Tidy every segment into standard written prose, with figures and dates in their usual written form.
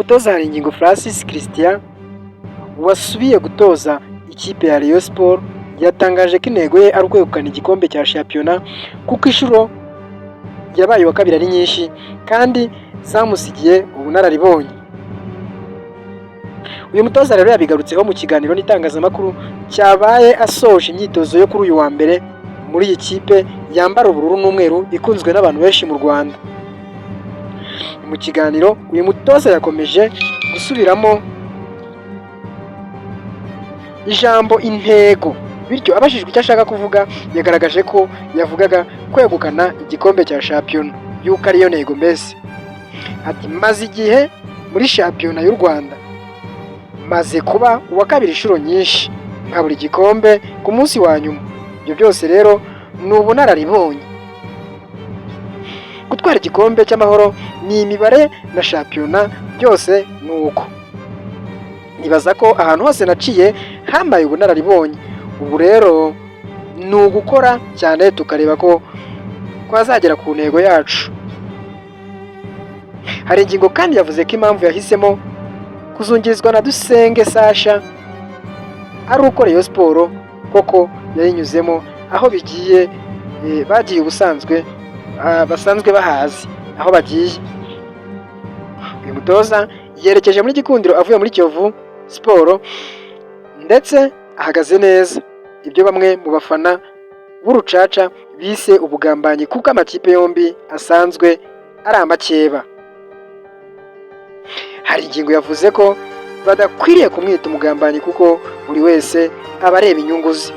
mutoza Haringingo Francis Christian wasubiye gutoza ikipe ya Rayon Sport yatangaje ko intego ye ari ukwegukana igikombe cya shampiyona kuko inshuro yabaye wa kabiri ari nyinshi kandi zamusigiye ubunararibonye. Uyu mutoza rero yabigarutseho mu kiganiro n'itangazamakuru cyabaye asoje imyitozo yo kuri uyu wa mbere muri iyi kipe yambara ubururu n'umweru ikunzwe n'abantu benshi mu Rwanda. Mu kiganiro uyu mutoza yakomeje gusubiramo ijambo intego, bityo abajijwe icyo ashaka kuvuga yagaragaje ko yavugaga kwegukana igikombe cya shampiyona, yuko ariyo ntego mbese. Ati maze igihe muri shampiyona y'u Rwanda, maze kuba uwa kabiri inshuro nyinshi, nkabura igikombe ku munsi wa nyuma. Ibyo byose rero ni ubunararibonye. Gutwara igikombe cy'amahoro ni imibare na shampiyona byose ni uko. Nibaza ko ahantu hose naciye hambaye ubunararibonye. Ubu rero ni ugukora cyane tukareba ko twazagera ku ntego yacu. Haringingo kandi yavuze ko impamvu yahisemo kuzungirizwa na Dusenge Sasha ari uko Rayon Sport koko yayinyuzemo, aho bigiye bagiye ubusanzwe basanzwe bahazi aho bagiye. Uyu mutoza yerekeje muri Gikundiro avuye muri Kiyovu Sport ndetse ahagaze neza, ibyo bamwe mu bafana b'urucaca bise ubugambanyi kuko amakipe yombi asanzwe ari amakeba. Haringingo yavuze ko badakwiriye kumwita umugambanyi kuko buri wese aba areba inyungu ze.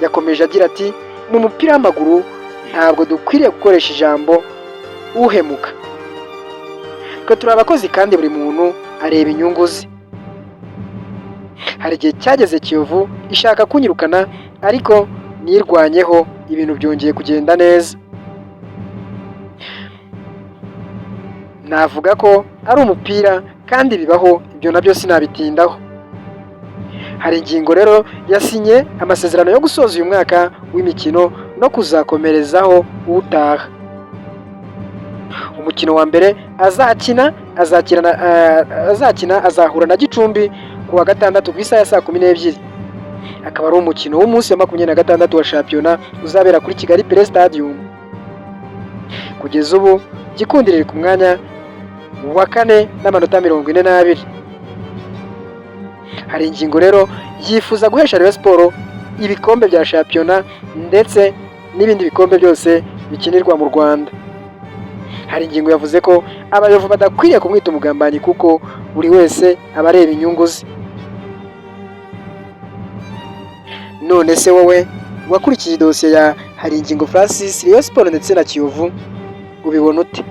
Yakomeje agira ati mu mupira w'amaguru ntabwo dukwiriye gukoresha ijambo uhemuka. Twe turi abakozi kandi buri muntu areba inyungu ze. Hari igihe cyageze Kiyovu ishaka kunyirukana ariko nirwanyeho, ibintu byongeye kugenda neza. Navuga ko ari umupira kandi bibaho, ibyo nabyo sinabitindaho. Haringingo rero yasinye amasezerano yo gusoza uyu mwaka w'imikino no kuzakomerezaho utaha. Umukino wa mbere azahura na Gicumbi ku wa gatandatu ku isaha ya 12:00. Akaba ari umukino w'umunsi wa 26 wa shampiyona uzabera kuri Kigali Play Stadium. Kugeza ubu Gikundiro iri ku mwanya wa 4 n'amanota 42. Haringingo rero yifuza guhesha Rayon Sport ibikombe bya shampiyona ndetse n'ibindi bikombe byose bikinirwa mu Rwanda. Haringingo yavuze ko abayovu badakwiriye kumwita umugambanyi kuko buri wese aba areba inyungu ze. None se wowe wakurikiye dosiye ya Haringingo Francis, Rayon Sport ndetse na Kiyovu ubibona ute?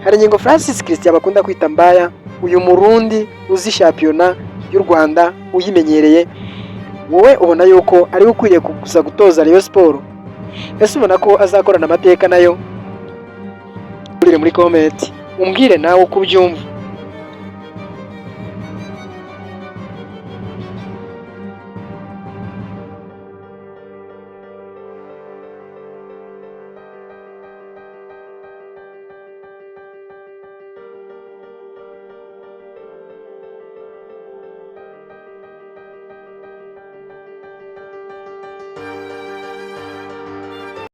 Haringingo Francis Christian bakunda kwita Mbaya, uyu Murundi uzi shampiyona y'u Rwanda uyimenyereye, wowe ubona yuko ari ukwiriye kuza gutoza Rayon Sport? Ese ubona ko azakorana amateka nayo? Urire muri comment umbwire nawe uko ubyumva.